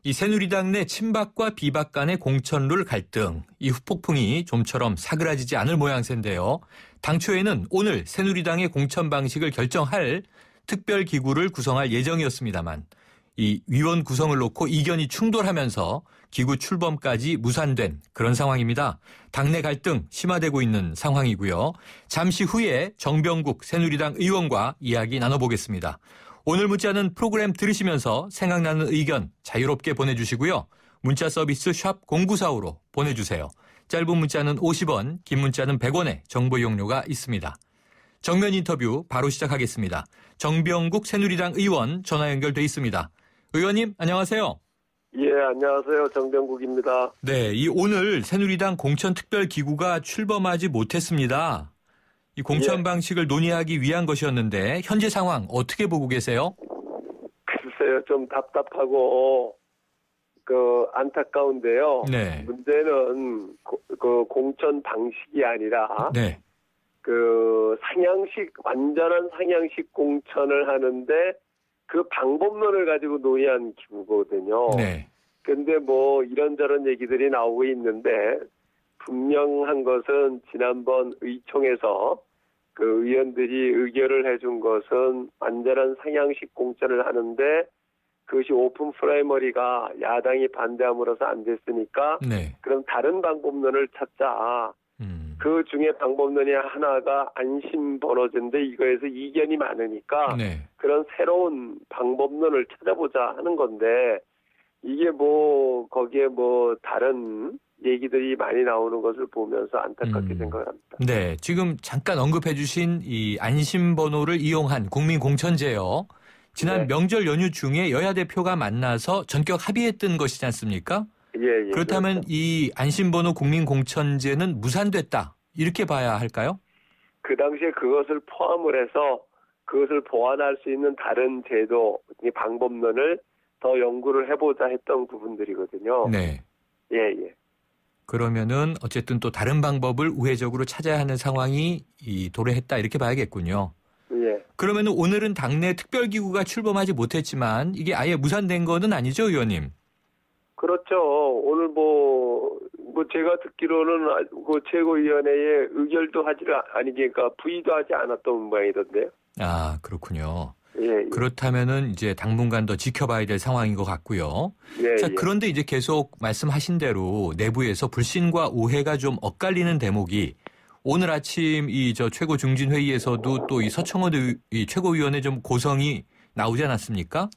이 새누리당 내 친박과 비박 간의 공천룰 갈등, 이 후폭풍이 좀처럼 사그라지지 않을 모양새인데요. 당초에는 오늘 새누리당의 공천 방식을 결정할 특별기구를 구성할 예정이었습니다만 이 위원 구성을 놓고 이견이 충돌하면서 기구 출범까지 무산된 그런 상황입니다. 당내 갈등 심화되고 있는 상황이고요. 잠시 후에 정병국 새누리당 의원과 이야기 나눠보겠습니다. 오늘 문자는 프로그램 들으시면서 생각나는 의견 자유롭게 보내주시고요. 문자 서비스 샵 0945로 보내주세요. 짧은 문자는 50원, 긴 문자는 100원의 정보 이용료가 있습니다. 정면 인터뷰 바로 시작하겠습니다. 정병국 새누리당 의원 전화 연결돼 있습니다. 의원님 안녕하세요. 예, 안녕하세요. 정병국입니다. 네, 이 오늘 새누리당 공천특별기구가 출범하지 못했습니다. 이 공천 방식을 논의하기 위한 것이었는데 현재 상황 어떻게 보고 계세요? 글쎄요, 좀 답답하고 안타까운데요. 네. 문제는 그 공천 방식이 아니라 네. 완전한 상향식 공천을 하는데 그 방법론을 가지고 논의한 기구거든요. 네. 근데 이런저런 얘기들이 나오고 있는데 분명한 것은 지난번 의총에서 그 의원들이 의결을 해준 것은 완전한 상향식 공천을 하는데 그것이 오픈 프라이머리가 야당이 반대함으로써 안 됐으니까 네. 그럼 다른 방법론을 찾자. 그 중에 방법론이 하나가 안심번호제인데 이거에서 이견이 많으니까 네. 그런 새로운 방법론을 찾아보자 하는 건데 이게 거기에 다른 얘기들이 많이 나오는 것을 보면서 안타깝게 생각을 합니다. 네, 지금 잠깐 언급해 주신 이 안심번호를 이용한 국민공천제요. 지난 명절 연휴 중에 여야 대표가 만나서 전격 합의했던 것이지 않습니까? 예. 그렇다면 그렇죠. 이 안심번호 국민공천제는 무산됐다. 이렇게 봐야 할까요? 그 당시에 그것을 포함을 해서 그것을 보완할 수 있는 다른 제도, 방법론을 더 연구를 해보자 했던 부분들이거든요. 네. 예. 그러면은 어쨌든 또 다른 방법을 우회적으로 찾아야 하는 상황이 도래했다 이렇게 봐야겠군요. 예. 그러면은 오늘은 당내 특별기구가 출범하지 못했지만 이게 아예 무산된 거는 아니죠, 의원님? 그렇죠. 오늘 제가 듣기로는 그 최고위원회에 의결도 그러니까 부의도 하지 않았던 모양이던데요. 아, 그렇군요. 예. 그렇다면은 이제 당분간 더 지켜봐야 될 상황인 것 같고요. 예. 자, 그런데 이제 계속 말씀하신 대로 내부에서 불신과 오해가 좀 엇갈리는 대목이 오늘 아침 최고중진회의에서도 또 이 서청원 최고위원회 좀 고성이 나오지 않았습니까?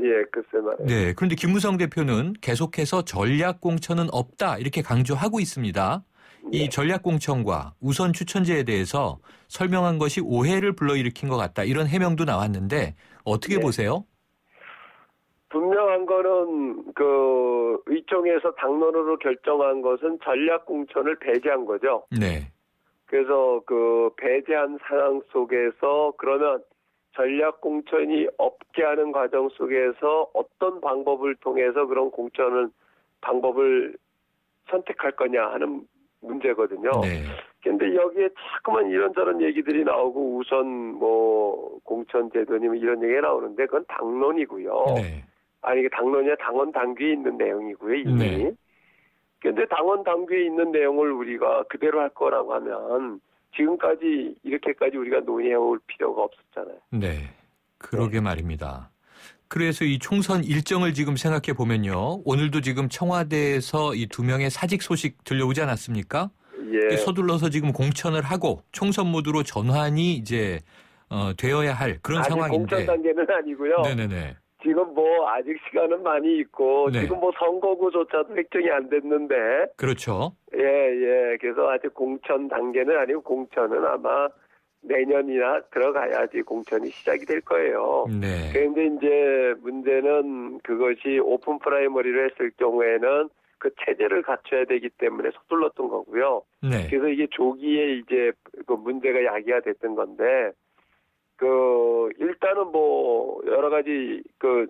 예, 글쎄 말이에요. 네, 그런데 김무성 대표는 계속해서 전략공천은 없다 이렇게 강조하고 있습니다. 이 전략공천과 우선 추천제에 대해서 설명한 것이 오해를 불러일으킨 것 같다 이런 해명도 나왔는데 어떻게 보세요? 분명한 거는 의총에서 당론으로 결정한 것은 전략공천을 배제한 거죠. 네. 그래서 배제한 상황 속에서 그러면 전략공천이 없게 하는 과정 속에서 어떤 방법을 통해서 그런 방법을 선택할 거냐 하는 문제거든요. 네. 근데 여기에 자꾸만 이런저런 얘기들이 나오고 우선 공천제도니 이런 얘기가 나오는데 그건 당론이고요. 네. 이게 당론이야 당원 당규에 있는 내용이고요, 이미. 네. 근데 당원 당규에 있는 내용을 우리가 그대로 할 거라고 하면 지금까지 이렇게까지 우리가 논의해올 필요가 없었잖아요. 네. 그러게 말입니다. 그래서 이 총선 일정을 지금 생각해 보면요. 오늘도 지금 청와대에서 이 2명의 사직 소식 들려오지 않았습니까? 예. 서둘러서 지금 공천을 하고 총선 모드로 전환이 이제 되어야 할 그런 상황인데. 공천 단계는 아니고요. 네네네. 지금 아직 시간은 많이 있고 네. 지금 선거구조차도 획정이 안 됐는데. 그렇죠. 예. 그래서 아직 공천 단계는 아니고 공천은 아마 내년이나 들어가야지 공천이 시작이 될 거예요. 네. 그런데 이제 문제는 그것이 오픈 프라이머리를 했을 경우에는 그 체제를 갖춰야 되기 때문에 서둘렀던 거고요. 네. 그래서 이게 조기에 이제 문제가 야기가 됐던 건데 일단은 여러 가지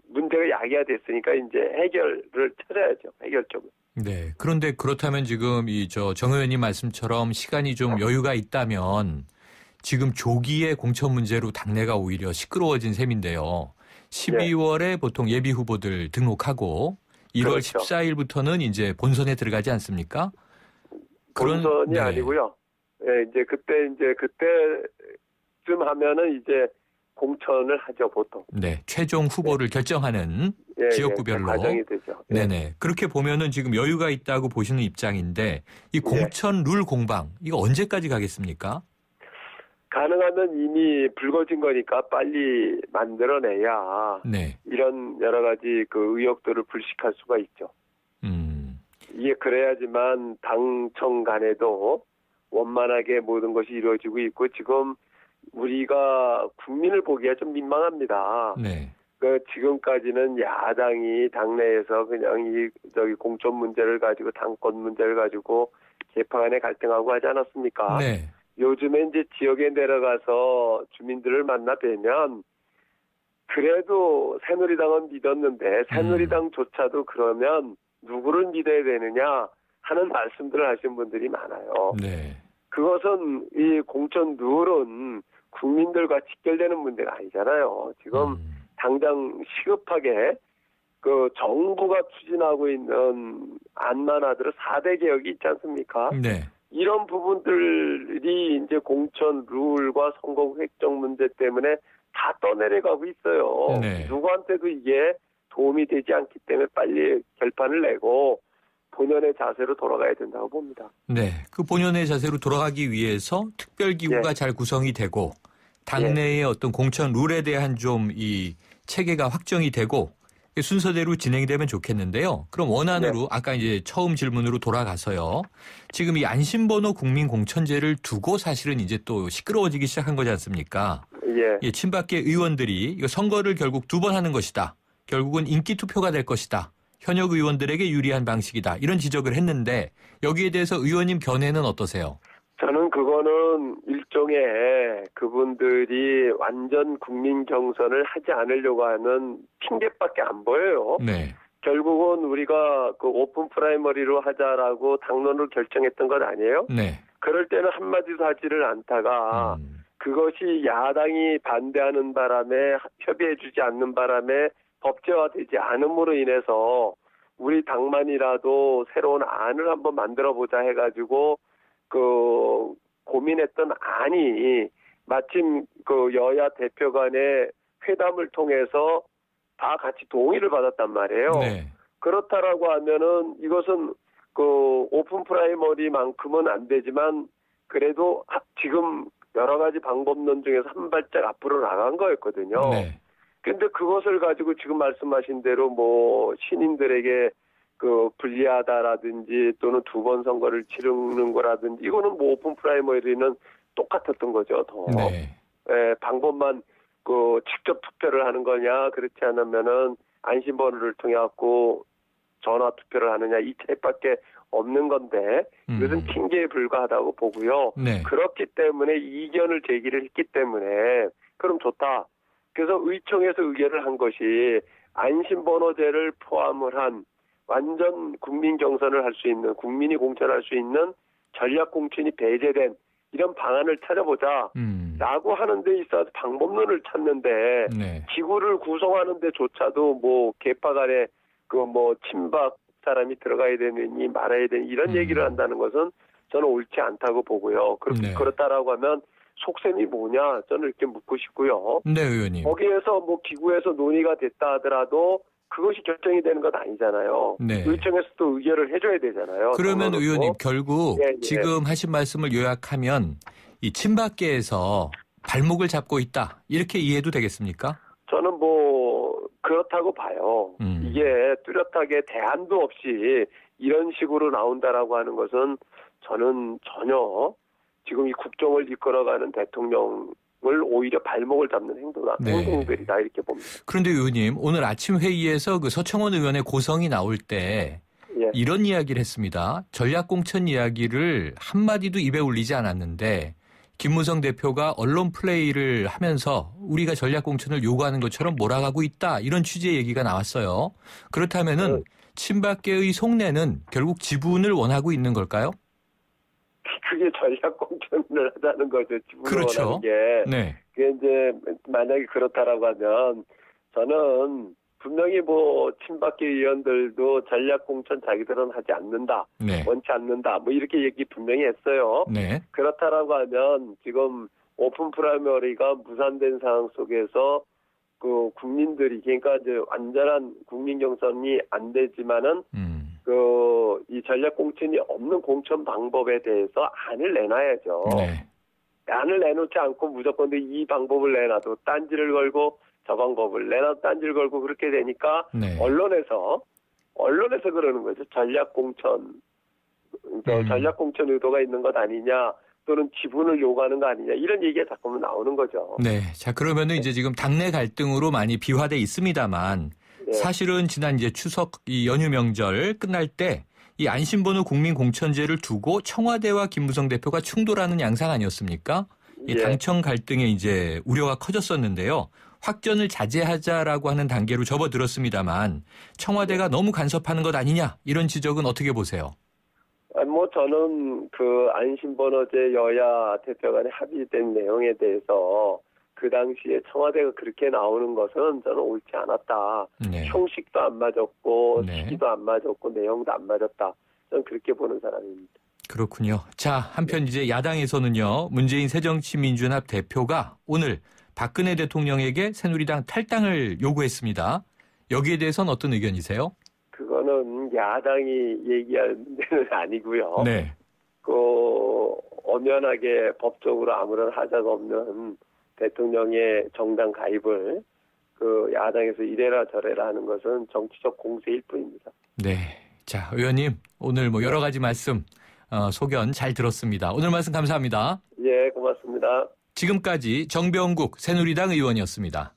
문제가 야기가 됐으니까 이제 해결을 찾아야죠. 해결점을. 네. 그런데 그렇다면 지금 정 의원님 말씀처럼 시간이 좀 여유가 있다면 지금 조기에 공천 문제로 당내가 오히려 시끄러워진 셈인데요. 12월에 보통 예비 후보들 등록하고 1월 그렇죠. 14일부터는 이제 본선에 들어가지 않습니까? 본선이 네. 아니고요. 예, 이제 그때쯤 하면은 이제 공천을 하죠, 보통. 네, 최종 후보를 결정하는 예, 지역구별로. 과정이 되죠. 예. 네네. 그렇게 보면은 지금 여유가 있다고 보시는 입장인데 이 공천 룰 공방 이거 언제까지 가겠습니까? 가능하면 이미 불거진 거니까 빨리 만들어내야 네. 이런 여러 가지 그 의혹들을 불식할 수가 있죠. 이게 그래야지만 당청 간에도 원만하게 모든 것이 이루어지고 있고 지금 우리가 국민을 보기에 좀 민망합니다. 네. 지금까지는 야당이 당내에서 그냥 공천 문제를 가지고 당권 문제를 가지고 개파 간에 갈등하고 하지 않았습니까? 네. 요즘에 이제 지역에 내려가서 주민들을 만나 뵈면 그래도 새누리당은 믿었는데 새누리당조차도 그러면 누구를 믿어야 되느냐 하는 말씀들을 하신 분들이 많아요. 네. 그것은 이 공천 룰은 국민들과 직결되는 문제가 아니잖아요. 지금 당장 시급하게 그 정부가 추진하고 있는 안만 하더라도 4대 개혁이 있지 않습니까? 네. 이런 부분들이 이제 공천 룰과 선거 획정 문제 때문에 다 떠내려가고 있어요. 네. 누구한테도 이게 도움이 되지 않기 때문에 빨리 결판을 내고 본연의 자세로 돌아가야 된다고 봅니다. 네. 그 본연의 자세로 돌아가기 위해서 특별기구가 잘 구성이 되고 당내의 어떤 공천 룰에 대한 좀 이 체계가 확정이 되고 순서대로 진행이 되면 좋겠는데요. 그럼 원안으로 아까 이제 처음 질문으로 돌아가서요. 지금 이 안심번호 국민공천제를 두고 사실은 이제 또 시끄러워지기 시작한 거지 않습니까? 예, 친박계 의원들이 이거 선거를 결국 2번 하는 것이다. 결국은 인기투표가 될 것이다. 현역 의원들에게 유리한 방식이다. 이런 지적을 했는데 여기에 대해서 의원님 견해는 어떠세요? 저는 그거는 일종의 그분들이 완전 국민 경선을 하지 않으려고 하는 핑계밖에 안 보여요. 네. 결국은 우리가 그 오픈 프라이머리로 하자라고 당론을 결정했던 건 아니에요? 네. 그럴 때는 한마디도 하지를 않다가 그것이 야당이 반대하는 바람에 협의해주지 않는 바람에 법제화되지 않음으로 인해서 우리 당만이라도 새로운 안을 한번 만들어보자 해가지고 그 고민했던 안이 마침 그 여야 대표 간의 회담을 통해서 다 같이 동의를 받았단 말이에요. 네. 그렇다라고 하면은 이것은 그 오픈 프라이머리만큼은 안 되지만 그래도 지금 여러 가지 방법론 중에서 한 발짝 앞으로 나간 거였거든요. 네. 근데 그것을 가지고 지금 말씀하신 대로 뭐 신인들에게 그 불리하다라든지 또는 2번 선거를 치르는 거라든지 이거는 뭐 오픈 프라이머리는 똑같았던 거죠. 더 네. 방법만 그 직접 투표를 하는 거냐 그렇지 않으면은 안심번호를 통해 갖고 전화 투표를 하느냐 이 차이밖에 없는 건데 이것은 핑계에 불과하다고 보고요. 네. 그렇기 때문에 이견을 제기를 했기 때문에 그럼 좋다. 그래서 의총에서 의결을 한 것이 안심번호제를 포함을 한 완전 국민 경선을 할 수 있는 국민이 공천할 수 있는 전략 공천이 배제된 이런 방안을 찾아보자 라고 하는 데 있어서 방법론을 찾는데 기구를 구성하는 데조차도 뭐 개파 간에 그 뭐 친박 사람이 들어가야 되느니 말아야 되니 이런 얘기를 한다는 것은 저는 옳지 않다고 보고요. 그렇다라고 하면 속셈이 뭐냐 저는 이렇게 묻고 싶고요. 네, 의원님. 거기에서 뭐 기구에서 논의가 됐다 하더라도 그것이 결정이 되는 건 아니잖아요. 네. 의총에서도 의결을 해줘야 되잖아요. 그러면 당론으로. 의원님 결국 예. 지금 하신 말씀을 요약하면 이 친박계에서 발목을 잡고 있다 이렇게 이해도 되겠습니까? 저는 뭐 그렇다고 봐요. 이게 뚜렷하게 대안도 없이 이런 식으로 나온다라고 하는 것은 저는 전혀 지금 이 국정을 이끌어가는 대통령을 오히려 발목을 잡는 행동들이다 이렇게 봅니다. 그런데 의원님 오늘 아침 회의에서 그 서청원 의원의 고성이 나올 때 이런 이야기를 했습니다. 전략공천 이야기를 한마디도 입에 올리지 않았는데 김무성 대표가 언론 플레이를 하면서 우리가 전략공천을 요구하는 것처럼 몰아가고 있다. 이런 취지의 얘기가 나왔어요. 그렇다면은 친박계의 속내는 결국 지분을 원하고 있는 걸까요? 그게 전략공천을 하자는 거죠. 지분을 그렇죠. 원하는 게. 네. 그게 이제 만약에 그렇다라고 하면 저는 분명히 뭐 친박계 의원들도 전략 공천 자기들은 하지 않는다, 네. 원치 않는다, 뭐 이렇게 얘기 분명히 했어요. 네. 그렇다라고 하면 지금 오픈 프라이머리가 무산된 상황 속에서 그 국민들이 그러니까 이제 완전한 국민 경선이 안 되지만은 이 전략 공천이 없는 공천 방법에 대해서 안을 내놔야죠. 네. 안을 내놓지 않고 무조건 이 방법을 내놔도 딴지를 걸고 저 방법을 내놔도 딴지를 걸고 그렇게 되니까 네. 언론에서 그러는 거죠. 전략 공천 의도가 있는 것 아니냐 또는 지분을 요구하는 거 아니냐 이런 얘기가 자꾸만 나오는 거죠. 네. 자, 그러면은 이제 지금 당내 갈등으로 많이 비화돼 있습니다만 네. 사실은 지난 이제 추석 이 연휴 명절 끝날 때 이 안심번호 국민공천제를 두고 청와대와 김무성 대표가 충돌하는 양상 아니었습니까? 이 당청 갈등에 이제 우려가 커졌었는데요. 확전을 자제하자라고 하는 단계로 접어들었습니다만 청와대가 너무 간섭하는 것 아니냐 이런 지적은 어떻게 보세요? 뭐 저는 그 안심번호제 여야 대표 간에 합의된 내용에 대해서 그 당시에 청와대가 그렇게 나오는 것은 저는 옳지 않았다. 네. 형식도 안 맞았고 네. 시기도 안 맞았고 내용도 안 맞았다. 저는 그렇게 보는 사람입니다. 그렇군요. 자, 한편 이제 야당에서는요. 문재인 새정치민주연합 대표가 오늘 박근혜 대통령에게 새누리당 탈당을 요구했습니다. 여기에 대해서는 어떤 의견이세요? 그거는 야당이 얘기할 문제는 아니고요. 네. 그 엄연하게 법적으로 아무런 하자가 없는 대통령의 정당 가입을 그 야당에서 이래라 저래라 하는 것은 정치적 공세일 뿐입니다. 네. 자, 의원님 오늘 뭐 여러 가지 말씀 소견 잘 들었습니다. 오늘 말씀 감사합니다. 예, 고맙습니다. 지금까지 정병국 새누리당 의원이었습니다.